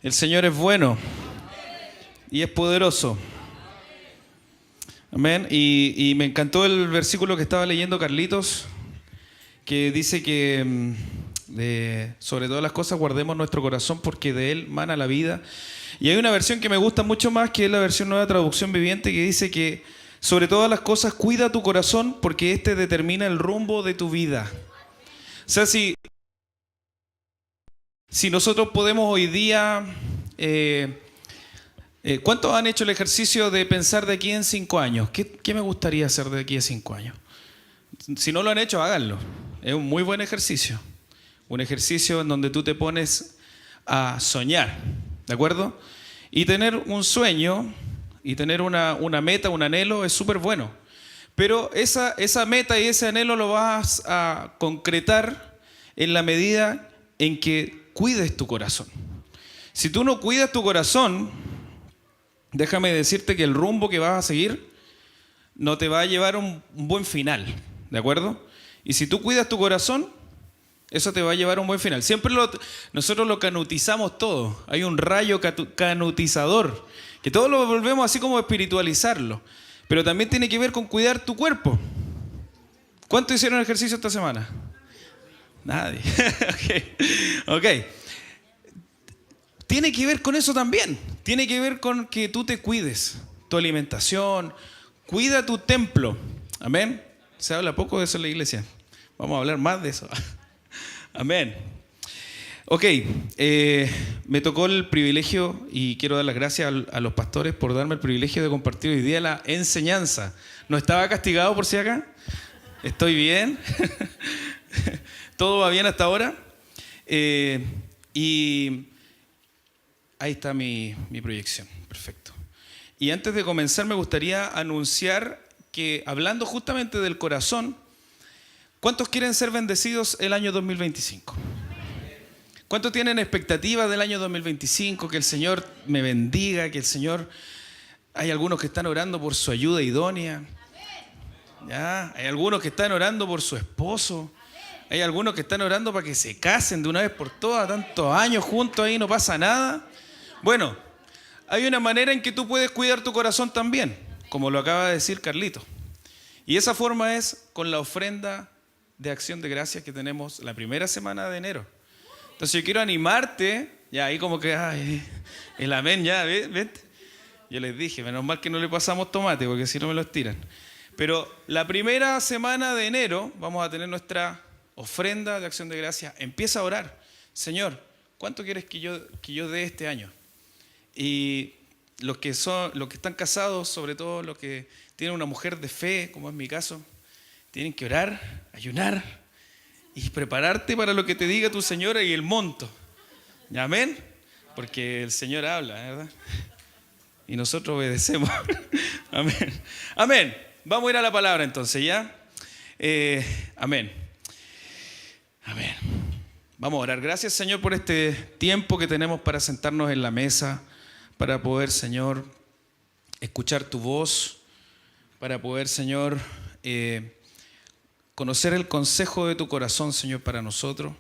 El Señor es bueno y es poderoso. Amén. Y me encantó el versículo que estaba leyendo Carlitos, que dice que sobre todas las cosas guardemos nuestro corazón porque de él mana la vida. Y hay una versión que me gusta mucho más, que es la versión Nueva Traducción Viviente, que dice que sobre todas las cosas cuida tu corazón porque este determina el rumbo de tu vida. O sea, si nosotros podemos hoy día... ¿cuántos han hecho el ejercicio de pensar de aquí en 5 años? ¿Qué me gustaría hacer de aquí a 5 años? Si no lo han hecho, háganlo. Es un muy buen ejercicio. Un ejercicio en donde tú te pones a soñar, ¿de acuerdo? Y tener un sueño y tener una meta, un anhelo es súper bueno. Pero esa meta y ese anhelo lo vas a concretar en la medida en que cuides tu corazón. Si tú no cuidas tu corazón, déjame decirte que el rumbo que vas a seguir no te va a llevar a un buen final, ¿de acuerdo? Y si tú cuidas tu corazón, eso te va a llevar a un buen final. Nosotros lo canutizamos todo. Hay un rayo canutizador, que todo lo volvemos así como a espiritualizarlo. Pero también tiene que ver con cuidar tu cuerpo. ¿Cuánto hicieron ejercicio esta semana? Nadie. Ok. Tiene que ver con eso también. Tiene que ver con que tú te cuides. Tu alimentación. Cuida tu templo. Amén. Se habla poco de eso en la iglesia. Vamos a hablar más de eso. Amén. Ok. Me tocó el privilegio y quiero dar las gracias a los pastores por darme el privilegio de compartir hoy día la enseñanza. ¿No estaba castigado por si acá? ¿Estoy bien? ¿Todo va bien hasta ahora? Y... ahí está mi proyección, perfecto. Y antes de comenzar me gustaría anunciar que, hablando justamente del corazón, ¿cuántos quieren ser bendecidos el año 2025? ¿Cuántos tienen expectativas del año 2025? Que el Señor me bendiga, que el Señor... Hay algunos que están orando por su ayuda idónea. ¿Ya? Hay algunos que están orando por su esposo. Hay algunos que están orando para que se casen de una vez por todas, tantos años juntos ahí no pasa nada. Bueno, hay una manera en que tú puedes cuidar tu corazón también, como lo acaba de decir Carlito. Y esa forma es con la ofrenda de acción de gracias que tenemos la primera semana de enero. Entonces yo quiero animarte, ya ahí como que, ay, el amén ya, ¿vete? Yo les dije, menos mal que no le pasamos tomate, porque si no me lo estiran. Pero la primera semana de enero vamos a tener nuestra ofrenda de acción de gracias. Empieza a orar. Señor, ¿cuánto quieres que yo dé este año? Y los que están casados, sobre todo los que tienen una mujer de fe, como es mi caso, tienen que orar, ayunar y prepararte para lo que te diga tu señora y el monto. Amén. Porque el Señor habla, ¿verdad? Y nosotros obedecemos. Amén. Amén. Vamos a ir a la palabra entonces, ¿ya? Amén. Amén. Vamos a orar. Gracias, Señor, por este tiempo que tenemos para sentarnos en la mesa, para poder, Señor, escuchar tu voz, para poder, Señor, conocer el consejo de tu corazón, Señor, para nosotros,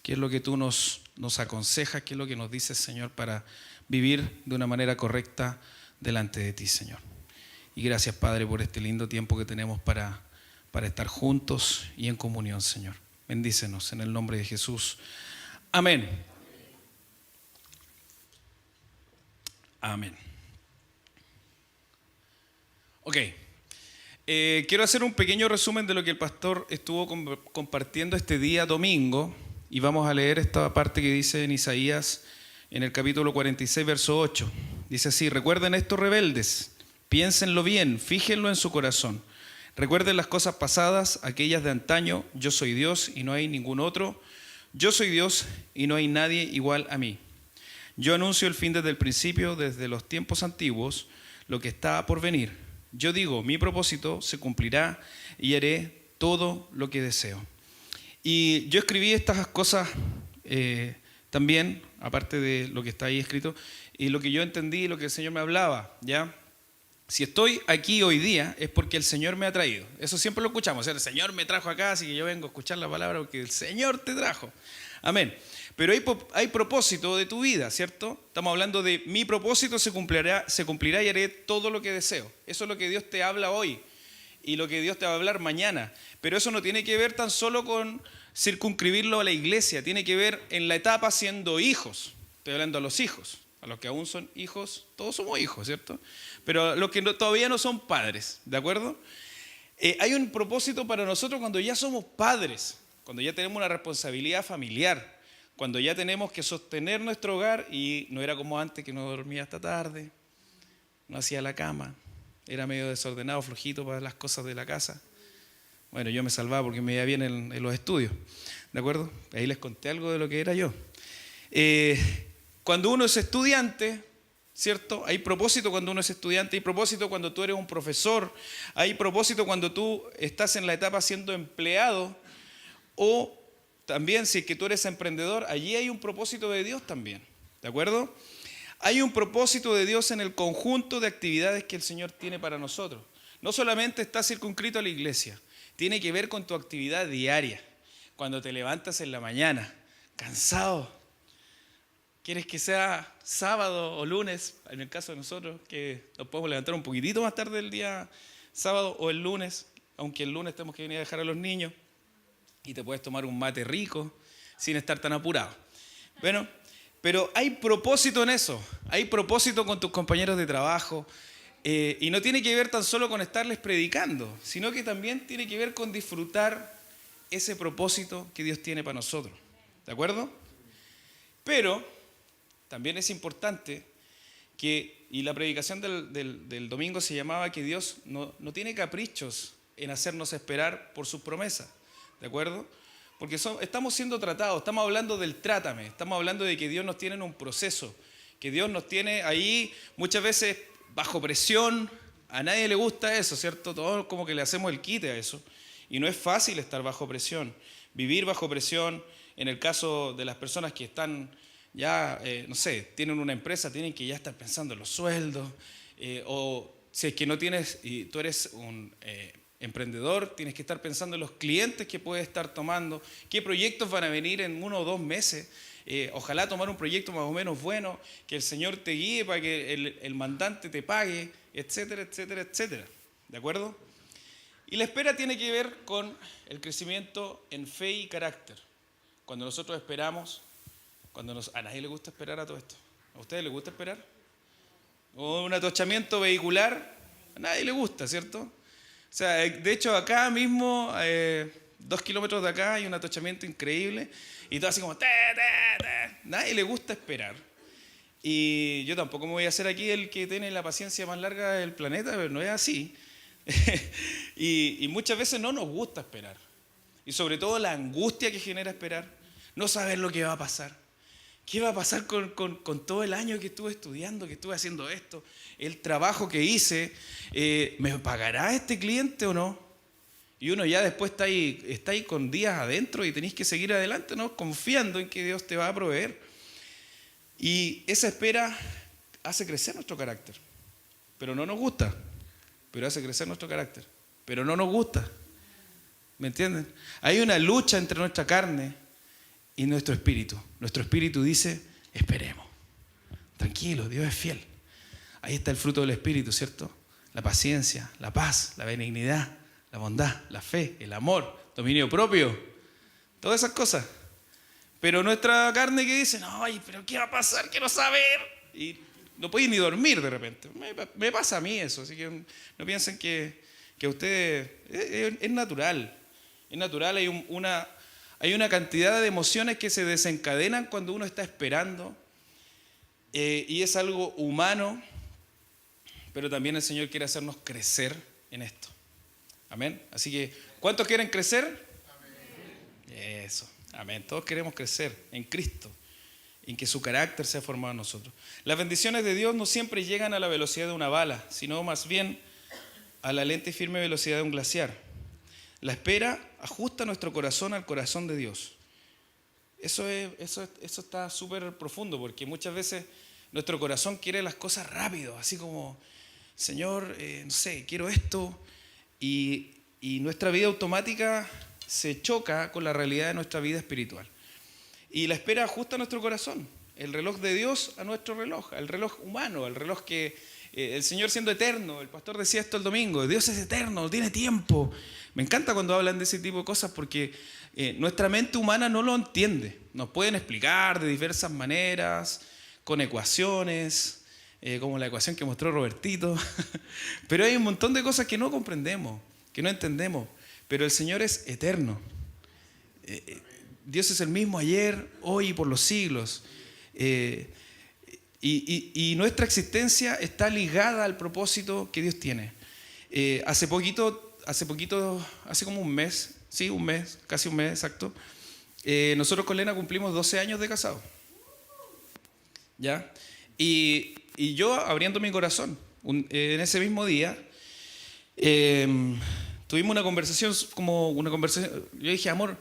qué es lo que tú nos aconsejas, qué es lo que nos dices, Señor, para vivir de una manera correcta delante de ti, Señor. Y gracias, Padre, por este lindo tiempo que tenemos para estar juntos y en comunión, Señor. Bendícenos en el nombre de Jesús. Amén. Amén. Ok. Quiero hacer un pequeño resumen de lo que el pastor estuvo compartiendo este día domingo y vamos a leer esta parte que dice en Isaías en el capítulo 46, verso 8. Dice así: recuerden esto, rebeldes, piénsenlo bien, fíjenlo en su corazón. Recuerden las cosas pasadas, aquellas de antaño. Yo soy Dios y no hay ningún otro. Yo soy Dios y no hay nadie igual a mí. Yo anuncio el fin desde el principio, desde los tiempos antiguos, lo que está por venir. Yo digo, mi propósito se cumplirá y haré todo lo que deseo. Y yo escribí estas cosas también, aparte de lo que está ahí escrito, y lo que yo entendí, lo que el Señor me hablaba, ¿ya? Si estoy aquí hoy día es porque el Señor me ha traído. Eso siempre lo escuchamos. O sea, el Señor me trajo acá, así que yo vengo a escuchar la palabra porque el Señor te trajo. Amén. Pero hay propósito de tu vida, ¿cierto? Estamos hablando de mi propósito se cumplirá y haré todo lo que deseo. Eso es lo que Dios te habla hoy y lo que Dios te va a hablar mañana. Pero eso no tiene que ver tan solo con circunscribirlo a la iglesia, tiene que ver en la etapa siendo hijos. Estoy hablando a los hijos, a los que aún son hijos, todos somos hijos, ¿cierto? Pero a los que todavía no son padres, ¿de acuerdo? Hay un propósito para nosotros cuando ya somos padres, cuando ya tenemos una responsabilidad familiar, cuando ya tenemos que sostener nuestro hogar y no era como antes que no dormía hasta tarde, no hacía la cama, era medio desordenado, flojito para las cosas de la casa. Bueno, yo me salvaba porque me iba bien en los estudios, ¿de acuerdo? Ahí les conté algo de lo que era yo. Cuando uno es estudiante, ¿cierto? Hay propósito cuando uno es estudiante, hay propósito cuando tú eres un profesor, hay propósito cuando tú estás en la etapa siendo empleado o también si es que tú eres emprendedor, allí hay un propósito de Dios también, ¿de acuerdo? Hay un propósito de Dios en el conjunto de actividades que el Señor tiene para nosotros. No solamente está circunscrito a la iglesia, tiene que ver con tu actividad diaria. Cuando te levantas en la mañana, cansado, quieres que sea sábado o lunes, en el caso de nosotros, que nos podemos levantar un poquitito más tarde el día sábado o el lunes, aunque el lunes tenemos que venir a dejar a los niños, y te puedes tomar un mate rico sin estar tan apurado. Bueno, pero hay propósito en eso, hay propósito con tus compañeros de trabajo, y no tiene que ver tan solo con estarles predicando, sino que también tiene que ver con disfrutar ese propósito que Dios tiene para nosotros, ¿de acuerdo? Pero también es importante que, y la predicación del domingo se llamaba que Dios no tiene caprichos en hacernos esperar por sus promesas, ¿de acuerdo? Porque estamos siendo tratados, estamos hablando del trátame, estamos hablando de que Dios nos tiene en un proceso, que Dios nos tiene ahí muchas veces bajo presión. A nadie le gusta eso, ¿cierto? Todos como que le hacemos el quite a eso. Y no es fácil estar bajo presión, vivir bajo presión. En el caso de las personas que están ya, no sé, tienen una empresa, tienen que ya estar pensando en los sueldos. O si es que no tienes, y tú eres un emprendedor, tienes que estar pensando en los clientes que puedes estar tomando, qué proyectos van a venir en 1 o 2 meses. Ojalá tomar un proyecto más o menos bueno, que el Señor te guíe para que el mandante te pague, etcétera, etcétera, etcétera. ¿De acuerdo? Y la espera tiene que ver con el crecimiento en fe y carácter. Cuando nosotros esperamos, a nadie le gusta esperar a todo esto. ¿A ustedes les gusta esperar? O un atochamiento vehicular, a nadie le gusta, ¿cierto? O sea, de hecho acá mismo, 2 kilómetros de acá hay un atochamiento increíble y todo así como nadie le gusta esperar. Y yo tampoco me voy a hacer aquí el que tiene la paciencia más larga del planeta, pero no es así. y muchas veces no nos gusta esperar. Y sobre todo la angustia que genera esperar, no saber lo que va a pasar. ¿Qué va a pasar con todo el año que estuve estudiando, que estuve haciendo esto? El trabajo que hice, ¿me pagará este cliente o no? Y uno ya después está ahí con días adentro y tenéis que seguir adelante, ¿no? Confiando en que Dios te va a proveer. Y esa espera hace crecer nuestro carácter. Pero no nos gusta. Pero hace crecer nuestro carácter. Pero no nos gusta. ¿Me entienden? Hay una lucha entre nuestra carne y nuestro espíritu. Nuestro espíritu dice, esperemos. Tranquilo, Dios es fiel. Ahí está el fruto del espíritu, ¿cierto? La paciencia, la paz, la benignidad, la bondad, la fe, el amor, dominio propio. Todas esas cosas. Pero nuestra carne que dice, no, pero ¿qué va a pasar? Quiero saber. Y no podéis ni dormir de repente. Me pasa a mí eso. Así que no piensen que a ustedes es natural. Es natural, hay una cantidad de emociones que se desencadenan cuando uno está esperando. Y es algo humano, pero también el Señor quiere hacernos crecer en esto. Amén. Así que, ¿cuántos quieren crecer? Amén. Eso. Amén. Todos queremos crecer en Cristo, en que su carácter sea formado en nosotros. Las bendiciones de Dios no siempre llegan a la velocidad de una bala, sino más bien a la lenta y firme velocidad de un glaciar. La espera ajusta nuestro corazón al corazón de Dios. Eso está súper profundo, porque muchas veces nuestro corazón quiere las cosas rápido, así como, Señor, no sé, quiero esto, y nuestra vida automática se choca con la realidad de nuestra vida espiritual. y la espera ajusta a nuestro corazón. El reloj de Dios a nuestro reloj, al reloj humano, al reloj que el Señor siendo eterno. El pastor decía esto el domingo, Dios es eterno, tiene tiempo. Me encanta cuando hablan de ese tipo de cosas porque nuestra mente humana no lo entiende. Nos pueden explicar de diversas maneras, con ecuaciones, como la ecuación que mostró Robertito. Pero hay un montón de cosas que no comprendemos, que no entendemos. Pero el Señor es eterno. Dios es el mismo ayer, hoy y por los siglos. Y nuestra existencia está ligada al propósito que Dios tiene. Hace como un mes, sí, un mes, casi un mes exacto, nosotros con Lena cumplimos 12 años de casado. ¿Ya? Y yo abriendo mi corazón, en ese mismo día, tuvimos una conversación, yo dije, amor,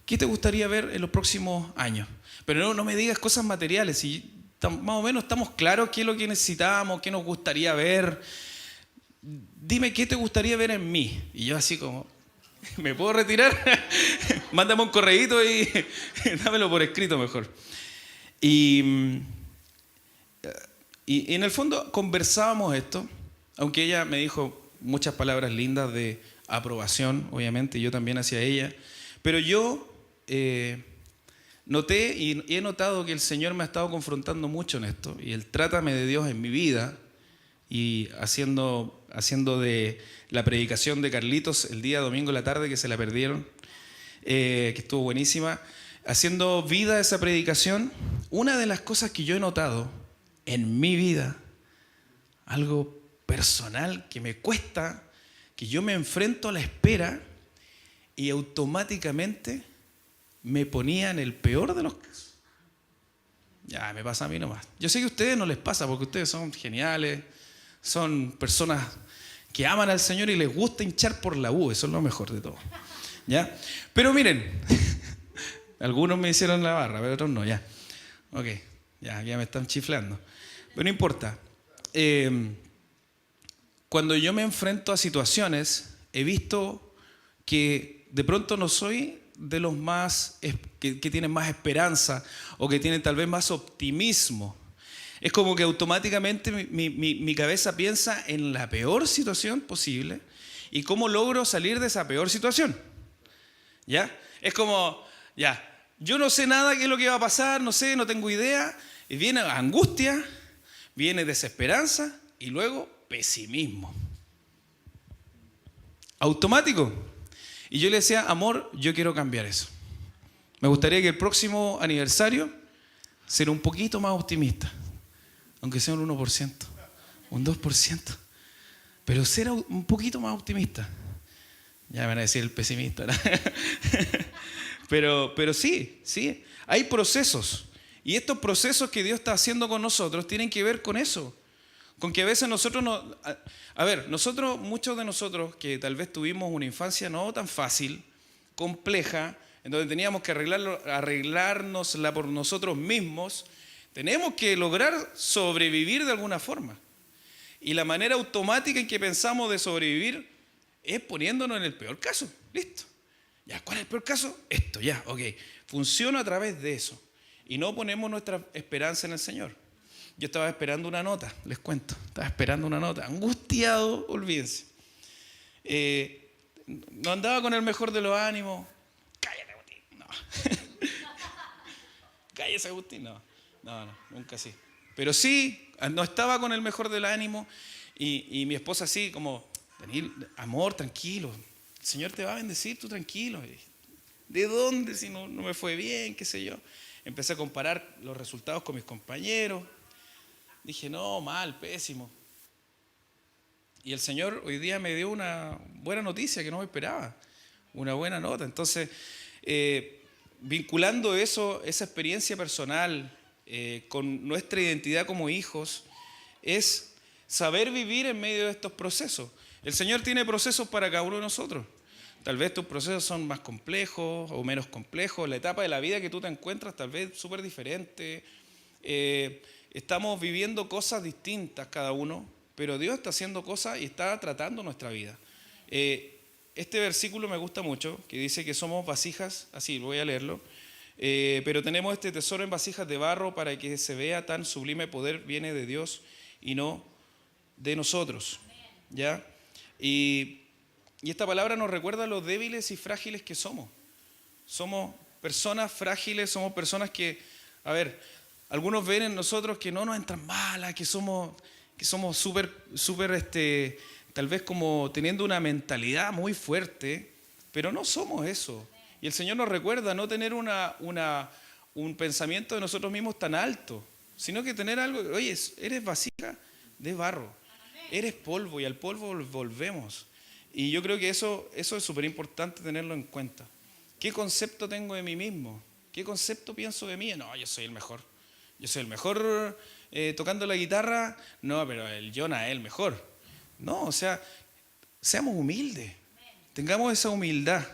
¿qué te gustaría ver en los próximos años? Pero no me digas cosas materiales, y más o menos estamos claros qué es lo que necesitamos, qué nos gustaría ver. Dime qué te gustaría ver en mí. Y yo así como, ¿me puedo retirar? Mándame un correíto y dámelo por escrito mejor. Y en el fondo conversábamos esto, aunque ella me dijo muchas palabras lindas de aprobación, obviamente, y yo también hacia ella. Pero yo noté y he notado que el Señor me ha estado confrontando mucho en esto, y el trátame de Dios en mi vida, y haciendo de la predicación de Carlitos el día domingo en la tarde, que se la perdieron, que estuvo buenísima, haciendo vida a esa predicación. Una de las cosas que yo he notado en mi vida, algo personal que me cuesta, que yo me enfrento a la espera y automáticamente me ponía en el peor de los casos. Ya, me pasa a mí nomás. Yo sé que a ustedes no les pasa porque ustedes son geniales, son personas que aman al Señor y les gusta hinchar por la U, eso es lo mejor de todo. ¿Ya? Pero miren, algunos me hicieron la barra, pero otros no, ya. Ok, ya me están chiflando. Pero no importa. Cuando yo me enfrento a situaciones, he visto que de pronto no soy de los más que tienen más esperanza o que tienen tal vez más optimismo. Es como que automáticamente mi cabeza piensa en la peor situación posible y cómo logro salir de esa peor situación. ¿Ya? Es como, ya, yo no sé nada qué es lo que va a pasar, no sé, no tengo idea. Y viene angustia, viene desesperanza y luego pesimismo. Automático. Y yo le decía, amor, yo quiero cambiar eso. Me gustaría que el próximo aniversario sea un poquito más optimista. Aunque sea un 1%, un 2%. Pero ser un poquito más optimista. Ya me van a decir el pesimista, ¿no? Pero sí. Hay procesos. Y estos procesos que Dios está haciendo con nosotros tienen que ver con eso. Con que a veces nosotros no... A ver, muchos de nosotros que tal vez tuvimos una infancia no tan fácil, compleja, en donde teníamos que arreglárnosla por nosotros mismos, tenemos que lograr sobrevivir de alguna forma. Y la manera automática en que pensamos de sobrevivir es poniéndonos en el peor caso. Listo. Ya, ¿cuál es el peor caso? Esto, ya, ok. Funciona a través de eso. Y no ponemos nuestra esperanza en el Señor. Yo estaba esperando una nota, les cuento. Estaba esperando una nota. Angustiado, olvídense. No andaba con el mejor de los ánimos. Cállate, Agustín. No. Cállese, Agustín. No, nunca así. Pero sí, no estaba con el mejor del ánimo. Y mi esposa así como, Daniel, amor, tranquilo. El Señor te va a bendecir, tú tranquilo. ¿De dónde? Si no me fue bien, qué sé yo. Empecé a comparar los resultados con mis compañeros. Dije, no, mal, pésimo. Y el Señor hoy día me dio una buena noticia que no me esperaba. Una buena nota. Entonces, vinculando esa experiencia personal con nuestra identidad como hijos, es saber vivir en medio de estos procesos. El Señor tiene procesos para cada uno de nosotros. Tal vez tus procesos son más complejos o menos complejos. La etapa de la vida que tú te encuentras tal vez súper diferente. Estamos viviendo cosas distintas cada uno, pero Dios está haciendo cosas y está tratando nuestra vida. Este versículo me gusta mucho, que dice que somos vasijas, así voy a leerlo, pero tenemos este tesoro en vasijas de barro para que se vea tan sublime poder viene de Dios y no de nosotros. ¿Ya? Y esta palabra nos recuerda lo débiles y frágiles que somos. Somos personas frágiles, somos personas que, a ver, algunos ven en nosotros que no nos entran malas, que somos súper, tal vez como teniendo una mentalidad muy fuerte, pero no somos eso. Y el Señor nos recuerda no tener un pensamiento de nosotros mismos tan alto, sino que tener algo, oye, eres vasija de barro, eres polvo y al polvo volvemos. Y yo creo que eso es súper importante tenerlo en cuenta. ¿Qué concepto tengo de mí mismo? ¿Qué concepto pienso de mí? No, yo soy el mejor. Yo soy el mejor tocando la guitarra. No, pero el Jonah es el mejor. No, o sea, seamos humildes. Tengamos esa humildad.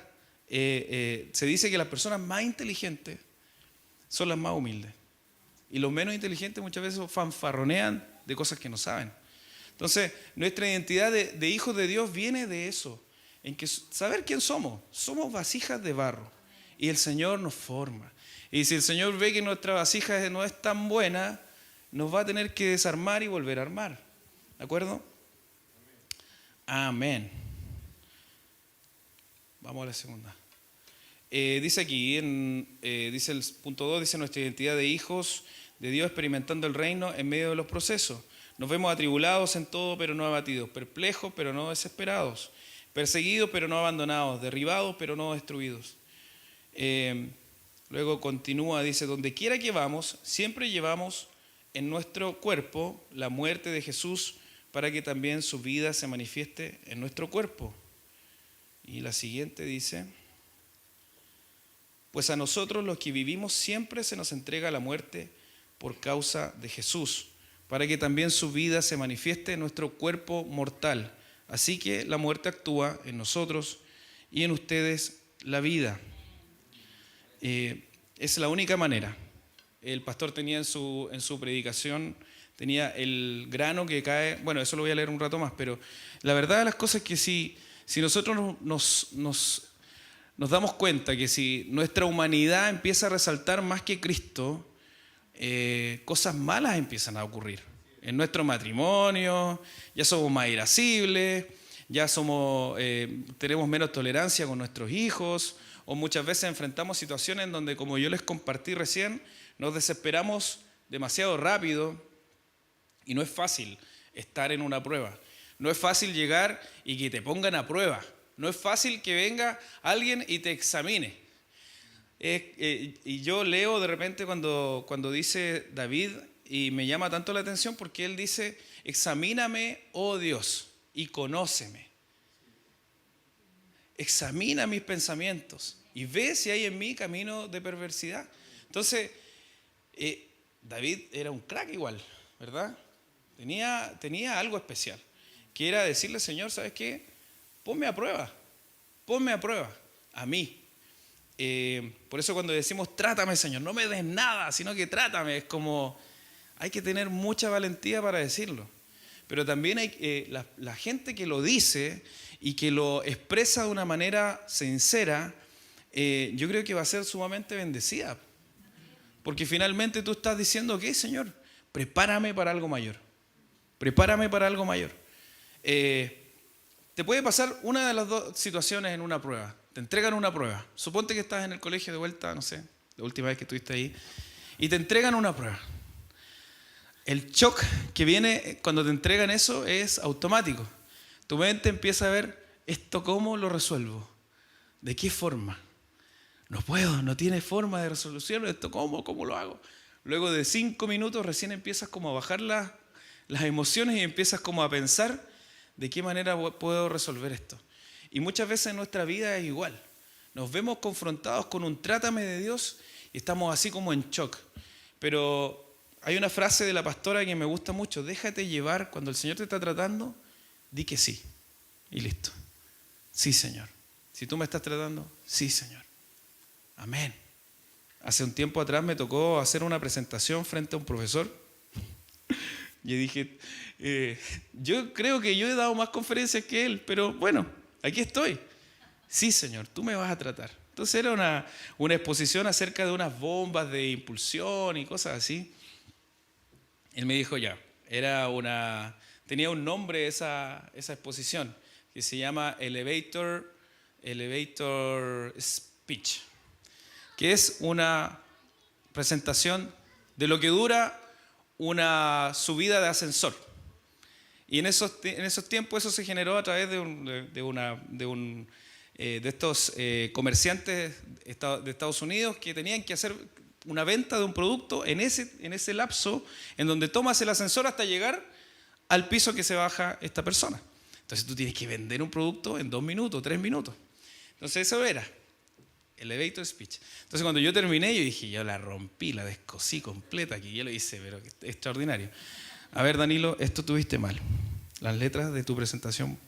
Se dice que las personas más inteligentes son las más humildes. Y los menos inteligentes muchas veces fanfarronean de cosas que no saben. Entonces, nuestra identidad de hijos de Dios viene de eso, en que saber quién somos. Somos vasijas de barro y el Señor nos forma. Y si el Señor ve que nuestra vasija no es tan buena, nos va a tener que desarmar y volver a armar. ¿De acuerdo? Amén. Vamos a la segunda. Dice aquí, dice el punto 2, dice nuestra identidad de hijos de Dios experimentando el reino en medio de los procesos. Nos vemos atribulados en todo, pero no abatidos, perplejos, pero no desesperados, perseguidos, pero no abandonados, derribados, pero no destruidos. Luego continúa, dice, donde quiera que vamos, siempre llevamos en nuestro cuerpo la muerte de Jesús para que también su vida se manifieste en nuestro cuerpo. Y la siguiente dice, pues a nosotros los que vivimos siempre se nos entrega la muerte por causa de Jesús, para que también su vida se manifieste en nuestro cuerpo mortal. Así que la muerte actúa en nosotros y en ustedes la vida. Es la única manera. El pastor tenía en su predicación, tenía el grano que cae, bueno, eso lo voy a leer un rato más, pero la verdad de las cosas es que si nosotros nos damos cuenta que si nuestra humanidad empieza a resaltar más que Cristo, cosas malas empiezan a ocurrir. En nuestro matrimonio, ya somos más irascibles, ya tenemos menos tolerancia con nuestros hijos, o muchas veces enfrentamos situaciones en donde, como yo les compartí recién, nos desesperamos demasiado rápido y no es fácil estar en una prueba. No es fácil llegar y que te pongan a prueba. No es fácil que venga alguien y te examine. Y yo leo de repente cuando dice David, y me llama tanto la atención porque él dice, examíname, oh Dios, y conóceme. Examina mis pensamientos y ve si hay en mí camino de perversidad. Entonces, David era un crack igual, ¿verdad? Tenía algo especial, que era decirle, Señor, ¿sabes qué? Ponme a prueba, a mí. Por eso cuando decimos, trátame, Señor, no me des nada, sino que trátame, es como, hay que tener mucha valentía para decirlo. Pero también hay la gente que lo dice y que lo expresa de una manera sincera, yo creo que va a ser sumamente bendecida. Porque finalmente tú estás diciendo, ok, Señor, prepárame para algo mayor. Prepárame para algo mayor. Te puede pasar una de las dos situaciones en una prueba. Te entregan una prueba. Suponte que estás en el colegio de vuelta, no sé, la última vez que estuviste ahí, y te entregan una prueba. El shock que viene cuando te entregan eso es automático. Tu mente empieza a ver, ¿esto cómo lo resuelvo? ¿De qué forma? No puedo, no tiene forma de resolución. ¿Esto cómo lo hago? Luego de 5 minutos recién empiezas como a bajar las emociones y empiezas como a pensar de qué manera puedo resolver esto. Y muchas veces en nuestra vida es igual. Nos vemos confrontados con un trátame de Dios y estamos así como en shock. Pero hay una frase de la pastora que me gusta mucho. Déjate llevar cuando el Señor te está tratando, di que sí. Y listo. Sí, Señor. Si tú me estás tratando, sí, Señor. Amén. Hace un tiempo atrás me tocó hacer una presentación frente a un profesor. Y dije, yo creo que yo he dado más conferencias que él, pero bueno, aquí estoy. Sí, Señor, tú me vas a tratar. Entonces era una exposición acerca de unas bombas de impulsión y cosas así. Él me dijo ya, tenía un nombre esa exposición que se llama Elevator Speech, que es una presentación de lo que dura una subida de ascensor. Y en esos tiempos eso se generó a través de estos comerciantes de Estados Unidos que tenían que hacer una venta de un producto en ese lapso en donde tomas el ascensor hasta llegar al piso que se baja esta persona. Entonces tú tienes que vender un producto en 2 minutos, 3 minutos. Entonces eso era Elevator Speech. Entonces cuando yo terminé, yo dije, yo la rompí, la descosí completa aquí, yo lo hice, pero extraordinario. A ver, Danilo, esto tuviste mal. Las letras de tu presentación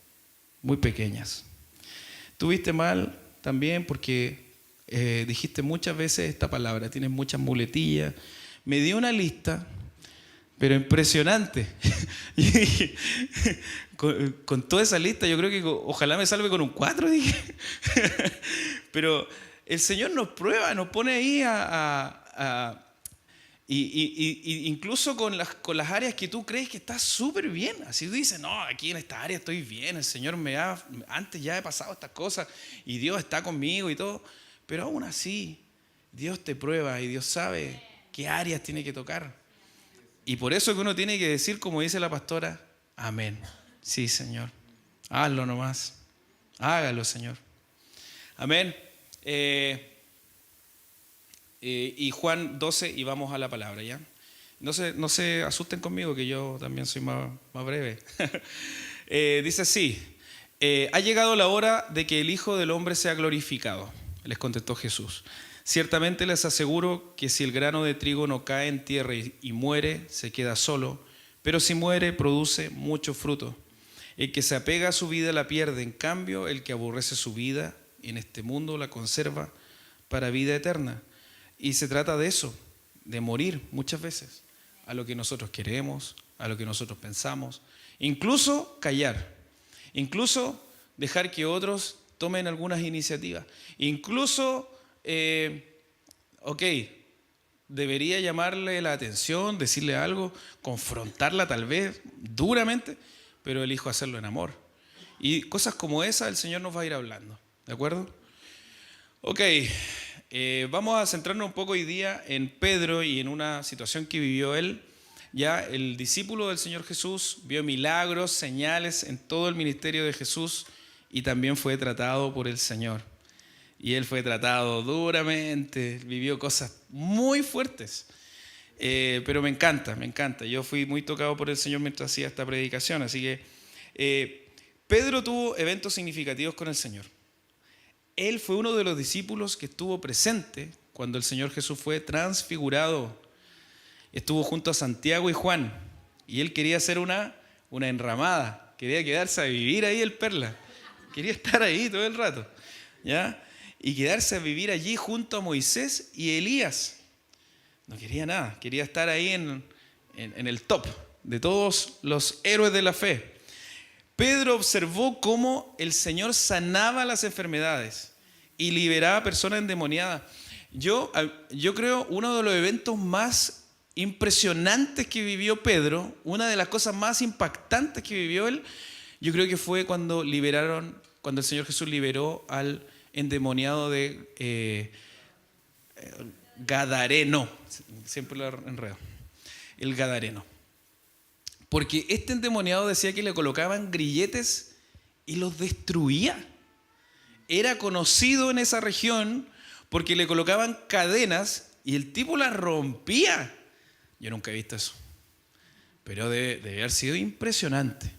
muy pequeñas. Tuviste mal también porque dijiste muchas veces esta palabra, tienes muchas muletillas. Me dio una lista, pero impresionante. Y dije, con toda esa lista, yo creo que ojalá me salve con un 4, dije. Pero el Señor nos prueba, nos pone ahí y incluso con las áreas que tú crees que estás súper bien. Así tú dices, no, aquí en esta área estoy bien, el Señor antes ya he pasado estas cosas y Dios está conmigo y todo. Pero aún así, Dios te prueba y Dios sabe qué áreas tiene que tocar. Y por eso que uno tiene que decir, como dice la pastora, amén. Sí, Señor. Hazlo nomás. Hágalo, Señor. Amén. Y Juan 12, y vamos a la palabra, ¿ya? No se asusten conmigo, que yo también soy más breve. Dice así, ha llegado la hora de que el Hijo del Hombre sea glorificado. Les contestó Jesús. Ciertamente les aseguro que si el grano de trigo no cae en tierra y muere, se queda solo, pero si muere, produce mucho fruto. El que se apega a su vida la pierde, en cambio, el que aborrece su vida en este mundo la conserva para vida eterna. Y se trata de eso, de morir muchas veces a lo que nosotros queremos, a lo que nosotros pensamos, incluso callar, incluso dejar que otros tomen algunas iniciativas, incluso, debería llamarle la atención, decirle algo, confrontarla tal vez duramente, pero elijo hacerlo en amor. Y cosas como esa el Señor nos va a ir hablando, ¿de acuerdo? Vamos a centrarnos un poco hoy día en Pedro y en una situación que vivió él. Ya el discípulo del Señor Jesús vio milagros, señales en todo el ministerio de Jesús y también fue tratado por el Señor. Y él fue tratado duramente, vivió cosas muy fuertes. Pero me encanta. Yo fui muy tocado por el Señor mientras hacía esta predicación. Así que Pedro tuvo eventos significativos con el Señor. Él fue uno de los discípulos que estuvo presente cuando el Señor Jesús fue transfigurado. Estuvo junto a Santiago y Juan. Y él quería hacer una enramada. Quería quedarse a vivir ahí el Perla. Quería estar ahí todo el rato, ¿ya? Y quedarse a vivir allí junto a Moisés y Elías. No quería nada. Quería estar ahí en el top de todos los héroes de la fe. Pedro observó cómo el Señor sanaba las enfermedades y liberaba a personas endemoniadas. Yo creo uno de los eventos más impresionantes que vivió Pedro, una de las cosas más impactantes que vivió él, yo creo que fue cuando el Señor Jesús liberó al endemoniado de Gadareno. Siempre lo enredo. El Gadareno. Porque este endemoniado decía que le colocaban grilletes y los destruía. Era conocido en esa región porque le colocaban cadenas y el tipo las rompía. Yo nunca he visto eso, pero debe haber sido impresionante.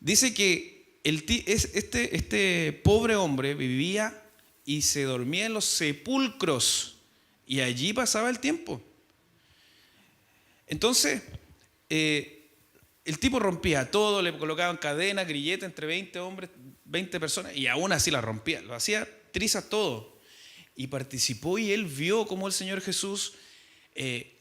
Dice que este pobre hombre vivía y se dormía en los sepulcros y allí pasaba el tiempo. Entonces, el tipo rompía todo, le colocaban cadenas, grilletes entre 20 hombres, 20 personas, y aún así la rompía, lo hacía trizas todo. Y participó y él vio cómo el Señor Jesús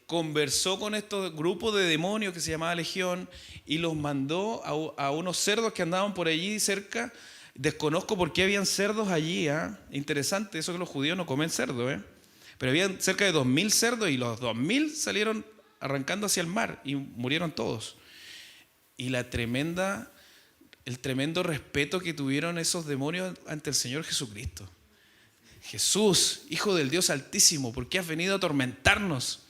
conversó con estos grupos de demonios que se llamaba Legión y los mandó a unos cerdos que andaban por allí cerca Desconozco por qué habían cerdos allí. Interesante, eso que los judíos no comen cerdo. Pero habían cerca de 2000 cerdos y los 2000 salieron arrancando hacia el mar y murieron todos. Y el tremendo respeto que tuvieron esos demonios ante el Señor Jesucristo. Jesús, Hijo del Dios Altísimo, ¿por qué has venido a atormentarnos?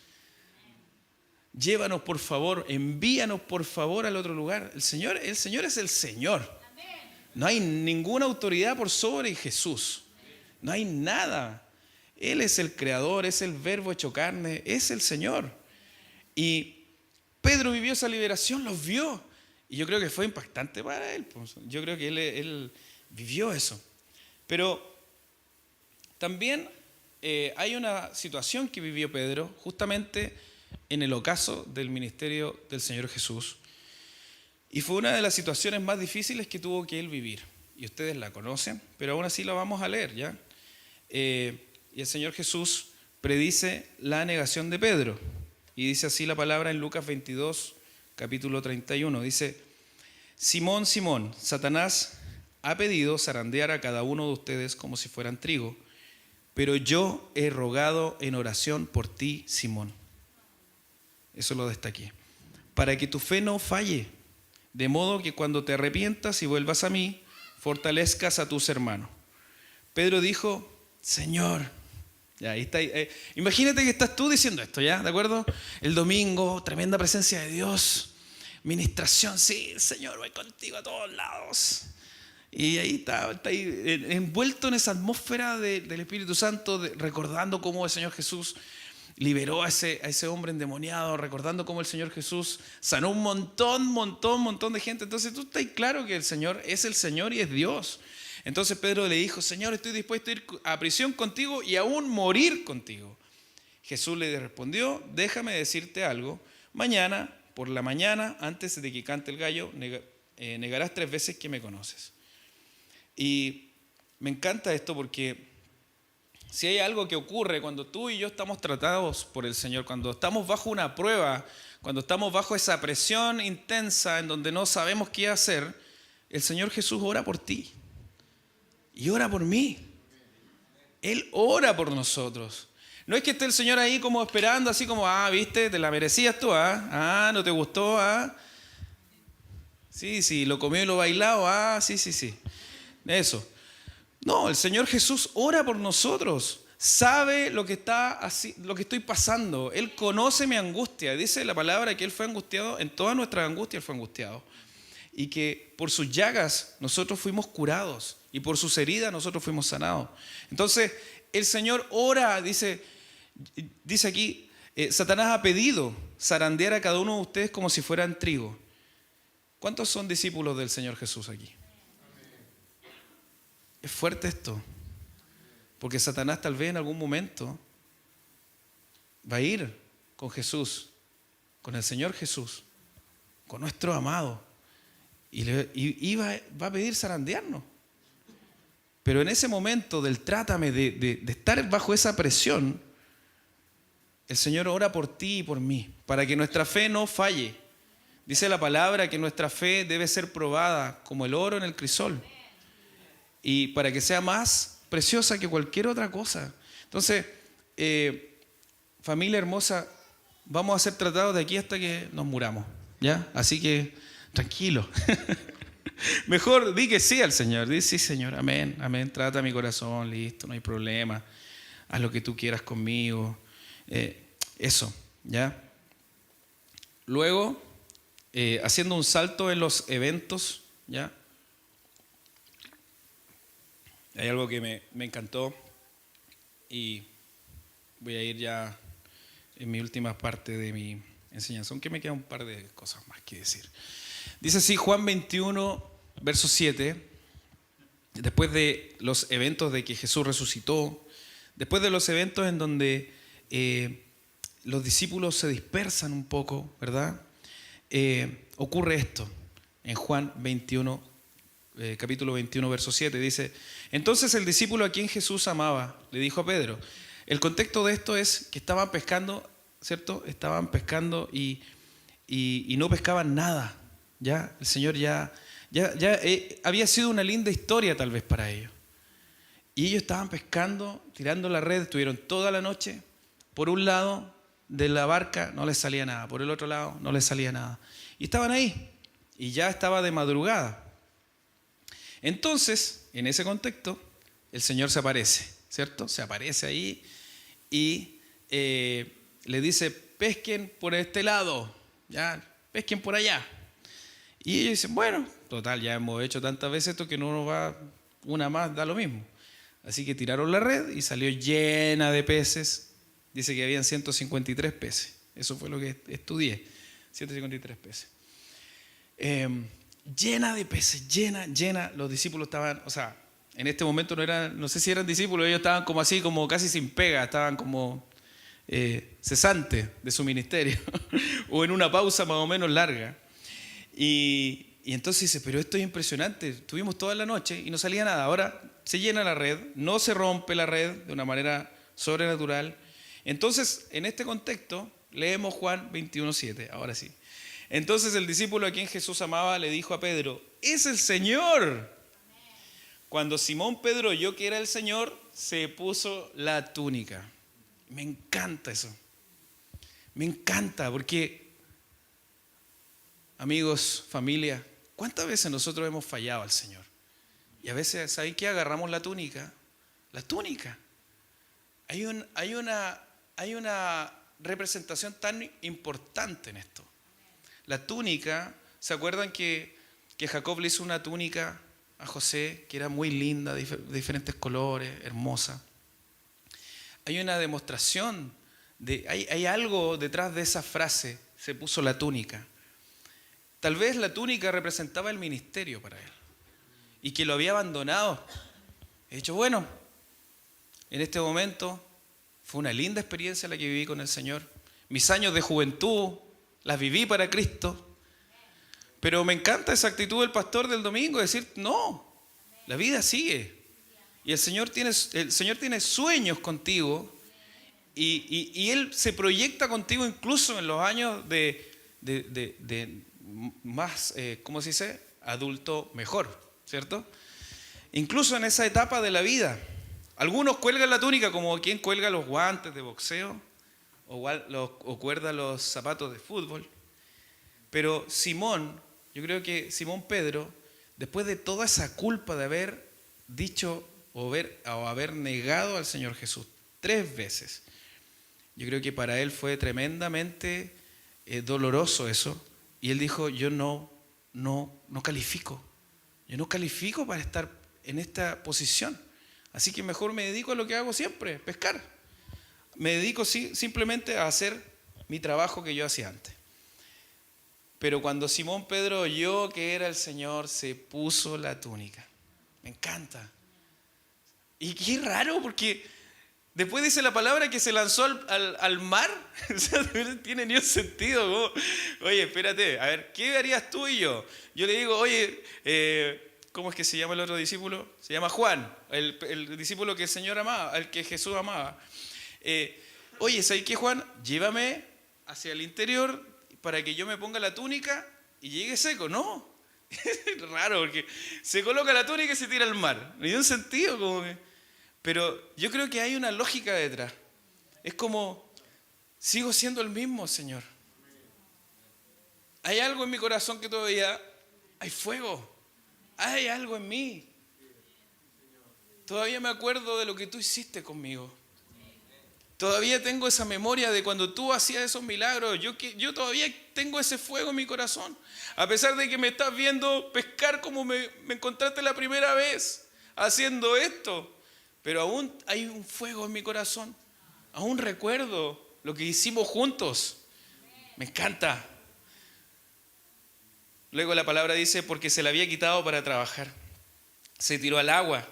Llévanos por favor, envíanos por favor al otro lugar. El Señor es el Señor. No hay ninguna autoridad por sobre Jesús. No hay nada. Él es el creador, es el verbo hecho carne, es el Señor. Y Pedro vivió esa liberación, los vio. Y yo creo que fue impactante para él. Yo creo que él vivió eso. Pero también hay una situación que vivió Pedro justamente en el ocaso del ministerio del Señor Jesús. Y fue una de las situaciones más difíciles que tuvo que él vivir. Y ustedes la conocen, pero aún así la vamos a leer, ¿ya? Y el Señor Jesús predice la negación de Pedro. Y dice así la palabra en Lucas 22, capítulo 31. Dice: Simón, Simón, Satanás ha pedido zarandear a cada uno de ustedes como si fueran trigo, pero yo he rogado en oración por ti, Simón. Eso lo destaqué. Para que tu fe no falle, de modo que cuando te arrepientas y vuelvas a mí, fortalezcas a tus hermanos. Pedro dijo: Señor. Ya, ahí está. Imagínate que estás tú diciendo esto, ¿ya? ¿De acuerdo? El domingo, tremenda presencia de Dios, ministración, sí, Señor, voy contigo a todos lados. Y ahí está ahí, envuelto en esa atmósfera del Espíritu Santo, recordando cómo el Señor Jesús liberó a ese hombre endemoniado, recordando cómo el Señor Jesús sanó un montón de gente. Entonces tú estás claro que el Señor es el Señor y es Dios. Entonces Pedro le dijo: Señor, estoy dispuesto a ir a prisión contigo y aún morir contigo. Jesús le respondió: déjame decirte algo, mañana, por la mañana, antes de que cante el gallo, negarás 3 veces que me conoces. Y me encanta esto porque si hay algo que ocurre cuando tú y yo estamos tratados por el Señor, cuando estamos bajo una prueba, cuando estamos bajo esa presión intensa en donde no sabemos qué hacer, el Señor Jesús ora por ti y ora por mí. Él ora por nosotros. No es que esté el Señor ahí como esperando, así como: viste, te la merecías tú, no te gustó, sí, lo comió y lo bailado, sí. Eso. No, el Señor Jesús ora por nosotros. Sabe lo que estoy pasando. Él conoce mi angustia. Dice la palabra que Él fue angustiado, en toda nuestra angustia Él fue angustiado. Y que por sus llagas nosotros fuimos curados. Y por sus heridas nosotros fuimos sanados. Entonces, el Señor ora, dice aquí, Satanás ha pedido zarandear a cada uno de ustedes como si fueran trigo. ¿Cuántos son discípulos del Señor Jesús aquí? Es fuerte esto, porque Satanás tal vez en algún momento va a ir con Jesús, con el Señor Jesús, con nuestro amado, y va a pedir zarandearnos. Pero en ese momento del trátame, de estar bajo esa presión, el Señor ora por ti y por mí, para que nuestra fe no falle. Dice la palabra que nuestra fe debe ser probada como el oro en el crisol, y para que sea más preciosa que cualquier otra cosa. Entonces, familia hermosa, vamos a ser tratados de aquí hasta que nos muramos, ¿ya? Así que tranquilo. Mejor di que sí al Señor. Di: sí, Señor, amén, trata mi corazón, listo, no hay problema, haz lo que tú quieras conmigo. Eso, ¿ya? Luego, haciendo un salto en los eventos, ¿ya? Hay algo que me encantó y voy a ir ya en mi última parte de mi enseñanza, aunque me queda un par de cosas más que decir. Dice así Juan 21, verso 7, después de los eventos de que Jesús resucitó, después de los eventos en donde los discípulos se dispersan un poco, ¿verdad? Ocurre esto en Juan 21, capítulo 21, verso 7, dice: entonces el discípulo a quien Jesús amaba le dijo a Pedro. El contexto de esto es que estaban pescando, ¿cierto? Estaban pescando y no pescaban nada. Ya el Señor ya Había sido una linda historia tal vez para ellos. Y ellos estaban pescando, tirando la red, estuvieron toda la noche. Por un lado de la barca no les salía nada, por el otro lado no les salía nada. Y estaban ahí, y ya estaba de madrugada. Entonces, en ese contexto, el Señor se aparece, ¿cierto? Se aparece ahí y le dice, pesquen por este lado, ya, pesquen por allá. Y ellos dicen, bueno, total, ya hemos hecho tantas veces esto que no nos va, una más da lo mismo. Así que tiraron la red y salió llena de peces. Dice que habían 153 peces. Eso fue lo que estudié, 153 peces. Llena de peces, llena. Los discípulos estaban, o sea, en este momento no sé si eran discípulos, ellos estaban como así, como casi sin pega, estaban como cesantes de su ministerio, o en una pausa más o menos larga. Y entonces dice, pero esto es impresionante, estuvimos toda la noche y no salía nada, ahora se llena la red, no se rompe la red de una manera sobrenatural. Entonces, en este contexto, leemos Juan 21:7, ahora sí. Entonces el discípulo a quien Jesús amaba le dijo a Pedro, ¡es el Señor! Cuando Simón Pedro oyó que era el Señor, se puso la túnica. Me encanta eso. Me encanta porque, amigos, familia, ¿cuántas veces nosotros hemos fallado al Señor? Y a veces, ¿saben qué? Agarramos la túnica. La túnica. Hay una representación tan importante en esto. La túnica, ¿se acuerdan que Jacob le hizo una túnica a José que era muy linda, de diferentes colores, hermosa? Hay una demostración, hay algo detrás de esa frase, se puso la túnica. Tal vez la túnica representaba el ministerio para él y que lo había abandonado. He dicho, bueno, en este momento fue una linda experiencia la que viví con el Señor. Mis años de juventud las viví para Cristo. Pero me encanta esa actitud del pastor del domingo, decir, no, la vida sigue. Y el Señor tiene sueños contigo y Él se proyecta contigo incluso en los años de más, ¿cómo se dice? Adulto mejor, ¿cierto? Incluso en esa etapa de la vida. Algunos cuelgan la túnica como quien cuelga los guantes de boxeo o cuelga los zapatos de fútbol. Pero Simón, yo creo que Simón Pedro, después de toda esa culpa de haber dicho o haber negado al Señor Jesús 3 veces, yo creo que para él fue tremendamente doloroso eso. Y él dijo, yo no califico. Yo no califico para estar en esta posición. Así que mejor me dedico a lo que hago siempre, pescar. Me dedico simplemente a hacer mi trabajo que yo hacía antes. Pero cuando Simón Pedro oyó que era el Señor, se puso la túnica. Me encanta. Y qué raro, porque después dice la palabra que se lanzó al mar. O sea, no tiene ni un sentido. Como, oye, espérate, a ver, ¿qué harías tú y yo? Yo le digo, oye, ¿cómo es que se llama el otro discípulo? Se llama Juan, el discípulo que el Señor amaba, el que Jesús amaba. Oye, ¿sabes qué, Juan? Llévame hacia el interior para que yo me ponga la túnica y llegue seco. No, es raro porque se coloca la túnica y se tira al mar. No hay un sentido como que... Pero yo creo que hay una lógica detrás. Es como, sigo siendo el mismo, Señor. Hay algo en mi corazón que todavía hay fuego. Hay algo en mí. Todavía me acuerdo de lo que tú hiciste conmigo. Todavía tengo esa memoria de cuando tú hacías esos milagros. Yo todavía tengo ese fuego en mi corazón. A pesar de que me estás viendo pescar como me encontraste la primera vez haciendo esto. Pero aún hay un fuego en mi corazón. Aún recuerdo lo que hicimos juntos. Me encanta. Luego la palabra dice, porque se la había quitado para trabajar. Se tiró al agua.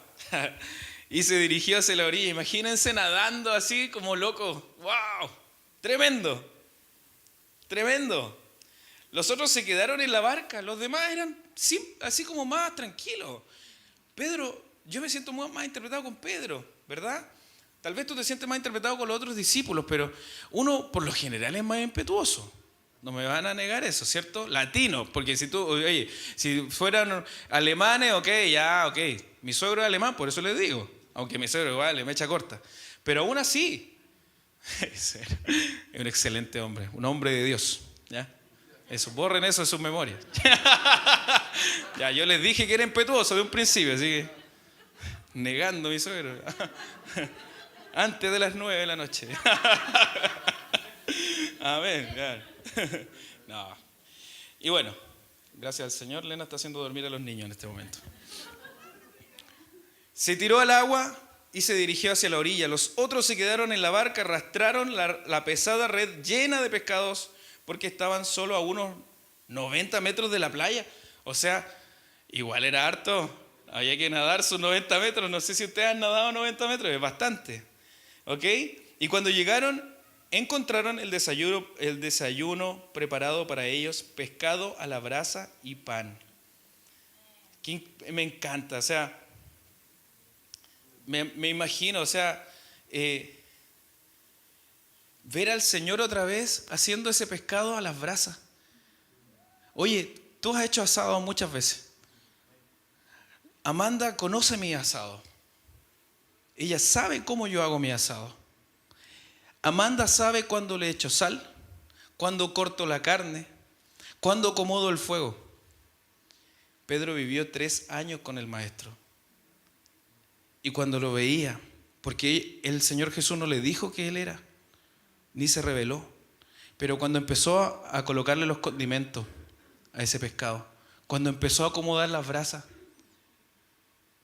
Y se dirigió hacia la orilla. Imagínense nadando así como loco. ¡Wow! Tremendo. Tremendo. Los otros se quedaron en la barca. Los demás eran así como más tranquilos. Pedro, yo me siento más interpretado con Pedro, ¿verdad? Tal vez tú te sientes más interpretado con los otros discípulos, pero uno por lo general es más impetuoso. No me van a negar eso, ¿cierto? Latinos, porque si tú, oye, si fueran alemanes, ok, ya, ok. Mi suegro es alemán, por eso les digo. Aunque mi suegro igual, me echa corta. Pero aún así, es un excelente hombre, un hombre de Dios, ¿ya? Eso, borren eso de sus memorias. Ya, yo les dije que era impetuoso de un principio, así que negando a mi suegro. Antes de las 9 de la noche. Amén. Ya. No. Y bueno, gracias al Señor, Lena está haciendo dormir a los niños en este momento. Se tiró al agua y se dirigió hacia la orilla. Los otros se quedaron en la barca, arrastraron la pesada red llena de pescados porque estaban solo a unos 90 metros de la playa. O sea, igual era harto. Había que nadar sus 90 metros. No sé si ustedes han nadado 90 metros, es bastante. ¿Ok? Y cuando llegaron, encontraron el desayuno preparado para ellos, pescado a la brasa y pan. Me encanta, o sea, me imagino, o sea, ver al Señor otra vez haciendo ese pescado a las brasas. Oye, tú has hecho asado muchas veces. Amanda conoce mi asado. Ella sabe cómo yo hago mi asado. Amanda sabe cuándo le echo sal, cuándo corto la carne, cuándo acomodo el fuego. Pedro vivió 3 años con el maestro. Y cuando lo veía, porque el Señor Jesús no le dijo que Él era, ni se reveló. Pero cuando empezó a colocarle los condimentos a ese pescado, cuando empezó a acomodar las brasas,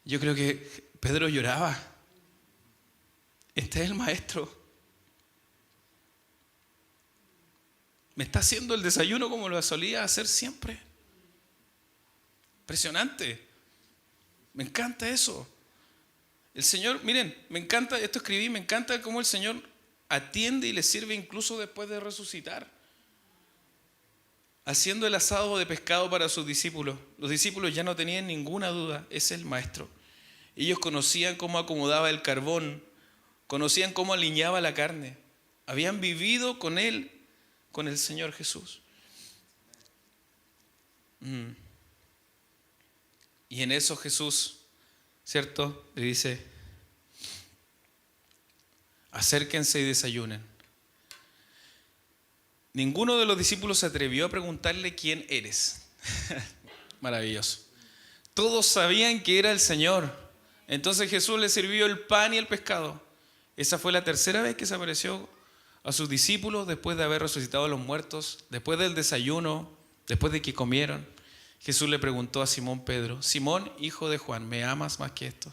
yo creo que Pedro lloraba. Este es el maestro. Me está haciendo el desayuno como lo solía hacer siempre. Impresionante. Me encanta eso. El Señor, miren, me encanta, esto escribí, me encanta cómo el Señor atiende y le sirve incluso después de resucitar. Haciendo el asado de pescado para sus discípulos. Los discípulos ya no tenían ninguna duda, es el maestro. Ellos conocían cómo acomodaba el carbón, conocían cómo aliñaba la carne. Habían vivido con Él, con el Señor Jesús. Y en eso Jesús, ¿cierto? Le dice, acérquense y desayunen. Ninguno de los discípulos se atrevió a preguntarle quién eres. Maravilloso. Todos sabían que era el Señor. Entonces Jesús les sirvió el pan y el pescado. Esa fue la tercera vez que se apareció a sus discípulos después de haber resucitado a los muertos, después del desayuno, después de que comieron. Jesús le preguntó a Simón Pedro, Simón, hijo de Juan, ¿me amas más que esto?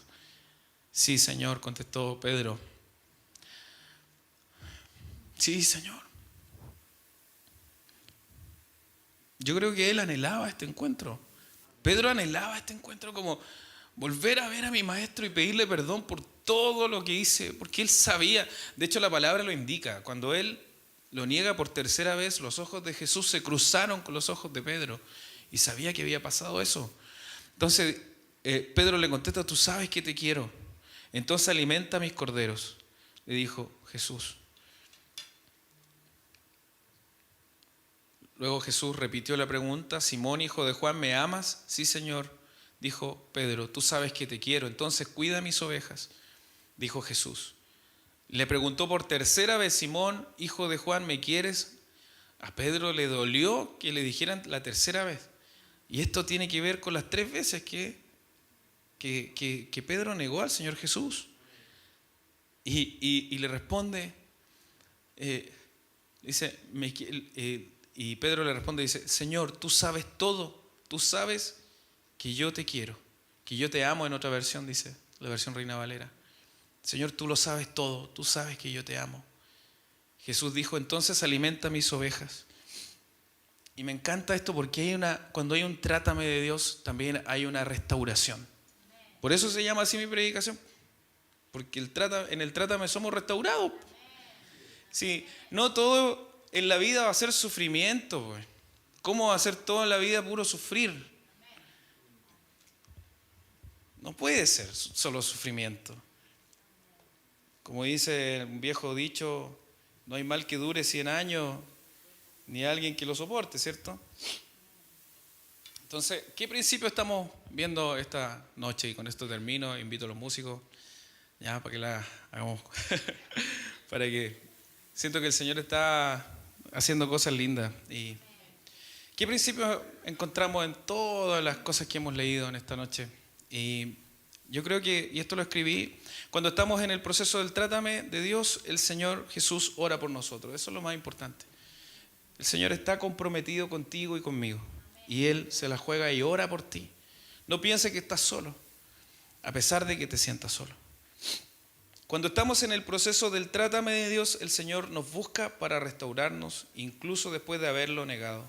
Sí, Señor, contestó Pedro. Sí, Señor. Yo creo que él anhelaba este encuentro. Pedro anhelaba este encuentro como volver a ver a mi maestro y pedirle perdón por todo lo que hice, porque él sabía, de hecho la palabra lo indica, cuando él lo niega por tercera vez, los ojos de Jesús se cruzaron con los ojos de Pedro y sabía que había pasado eso. Entonces Pedro le contesta, tú sabes que te quiero, entonces alimenta a mis corderos, le dijo Jesús. Luego Jesús repitió la pregunta, Simón, hijo de Juan, ¿me amas? Sí, Señor. Dijo Pedro, tú sabes que te quiero, entonces cuida mis ovejas. Dijo Jesús. Le preguntó por tercera vez, Simón, hijo de Juan, ¿me quieres? A Pedro le dolió que le dijeran la tercera vez. Y esto tiene que ver con las 3 veces que Pedro negó al Señor Jesús. Y le responde, y Pedro le responde, dice, Señor, tú sabes todo, tú sabes que yo te quiero, que yo te amo, en otra versión dice, la versión Reina Valera. Señor, tú lo sabes todo, tú sabes que yo te amo. Jesús dijo, entonces alimenta mis ovejas. Y me encanta esto porque cuando hay un trátame de Dios, también hay una restauración. Por eso se llama así mi predicación, porque en el trátame somos restaurados. Sí, no todo en la vida va a ser sufrimiento, pues. ¿Cómo va a ser todo en la vida puro sufrir? No puede ser solo sufrimiento. Como dice un viejo dicho, no hay mal que dure 100 años, ni a alguien que lo soporte, ¿cierto? Entonces, ¿qué principio estamos viendo esta noche? Y con esto termino, invito a los músicos, ya, para que la hagamos, para que siento que el Señor está haciendo cosas lindas. ¿Y qué principios encontramos en todas las cosas que hemos leído en esta noche? Y yo creo que, y esto lo escribí, cuando estamos en el proceso del trátame de Dios, el Señor Jesús ora por nosotros. Eso es lo más importante. El Señor está comprometido contigo y conmigo. Y Él se la juega y ora por ti. No pienses que estás solo, a pesar de que te sientas solo. Cuando estamos en el proceso del trátame de Dios, el Señor nos busca para restaurarnos, incluso después de haberlo negado.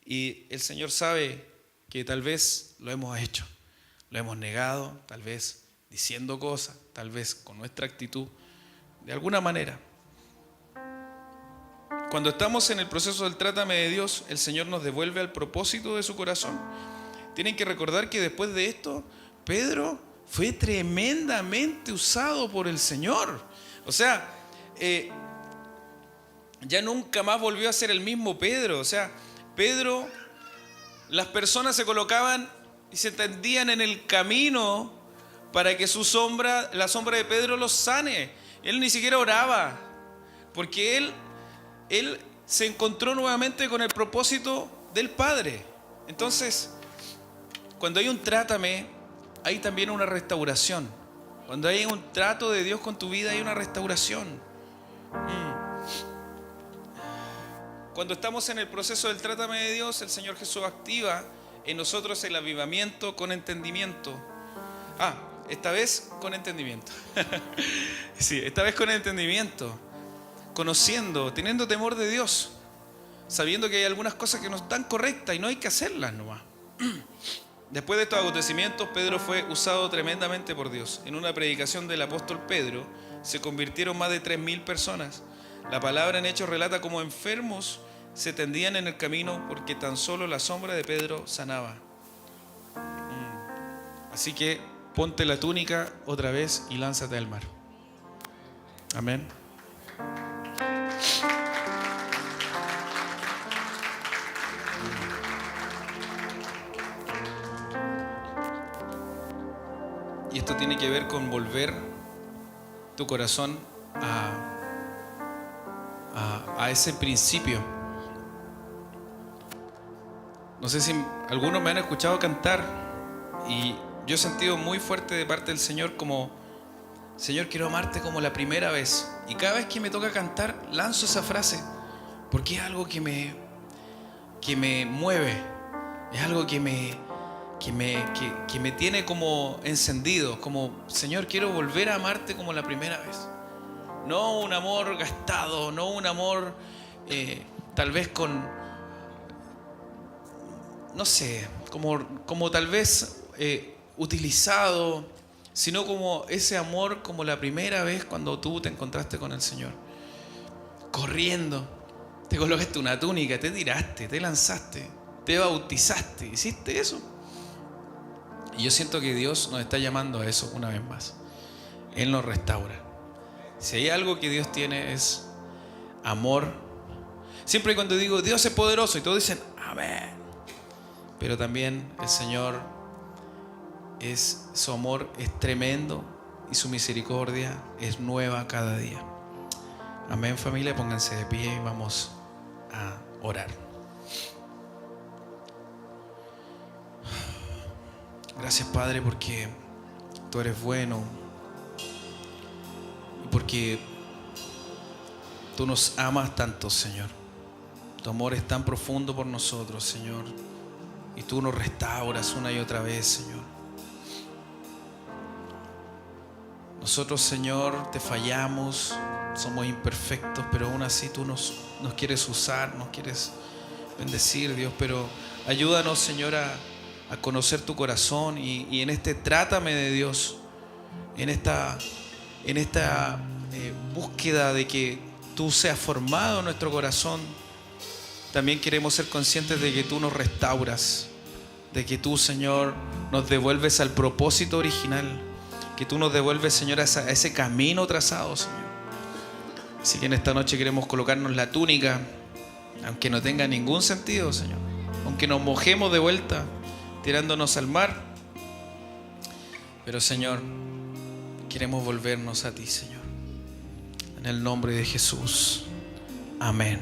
Y el Señor sabe que tal vez lo hemos hecho, lo hemos negado, tal vez diciendo cosas, tal vez con nuestra actitud, de alguna manera. Cuando estamos en el proceso del trátame de Dios, el Señor nos devuelve al propósito de su corazón. Tienen que recordar que después de esto, Pedro fue tremendamente usado por el Señor. O sea, ya nunca más volvió a ser el mismo Pedro. O sea, Pedro, las personas se colocaban y se tendían en el camino para que su sombra, la sombra de Pedro los sane. Él ni siquiera oraba, porque él se encontró nuevamente con el propósito del Padre. Entonces, cuando hay un trátame, hay también una restauración. Cuando hay un trato de Dios con tu vida, hay una restauración. Cuando estamos en el proceso del trátame de Dios, el Señor Jesús activa en nosotros el avivamiento con entendimiento. Esta vez con entendimiento. Sí, esta vez con entendimiento. Conociendo, teniendo temor de Dios, sabiendo que hay algunas cosas que no están correctas y no hay que hacerlas nomás. Después de estos acontecimientos, Pedro fue usado tremendamente por Dios. En una predicación del apóstol Pedro se convirtieron más de 3.000 personas. La palabra en Hechos relata cómo enfermos se tendían en el camino porque tan solo la sombra de Pedro sanaba. Así que ponte la túnica otra vez y lánzate al mar. Amén. Y esto tiene que ver con volver tu corazón a ese principio. No sé si algunos me han escuchado cantar y yo he sentido muy fuerte de parte del Señor como: Señor, quiero amarte como la primera vez. Y cada vez que me toca cantar, lanzo esa frase, porque es algo que me mueve, es algo que me tiene como encendido, como: Señor, quiero volver a amarte como la primera vez. No un amor gastado, no un amor tal vez con, no sé, como tal vez utilizado, sino como ese amor como la primera vez cuando tú te encontraste con el Señor. Corriendo, te colocaste una túnica, te tiraste, te lanzaste, te bautizaste, hiciste eso. Y yo siento que Dios nos está llamando a eso una vez más. Él nos restaura. Si hay algo que Dios tiene es amor. Siempre cuando digo Dios es poderoso y todos dicen amén, pero también el Señor su amor es tremendo y su misericordia es nueva cada día. Amén, familia, pónganse de pie y vamos a orar. Gracias, Padre, porque tú eres bueno y porque tú nos amas tanto, Señor. Tu amor es tan profundo por nosotros, Señor, y tú nos restauras una y otra vez, Señor. Nosotros, Señor, te fallamos, somos imperfectos, pero aún así tú nos quieres usar, nos quieres bendecir, Dios. Pero ayúdanos, Señor, a conocer tu corazón y en este trátame de Dios, en esta búsqueda de que tú seas formado en nuestro corazón. También queremos ser conscientes de que tú nos restauras, de que tú, Señor, nos devuelves al propósito original, que tú nos devuelves, Señor, a ese camino trazado, Señor. Así que en esta noche queremos colocarnos la túnica, aunque no tenga ningún sentido, Señor, aunque nos mojemos de vuelta tirándonos al mar, pero Señor, queremos volvernos a ti, Señor, en el nombre de Jesús. Amén.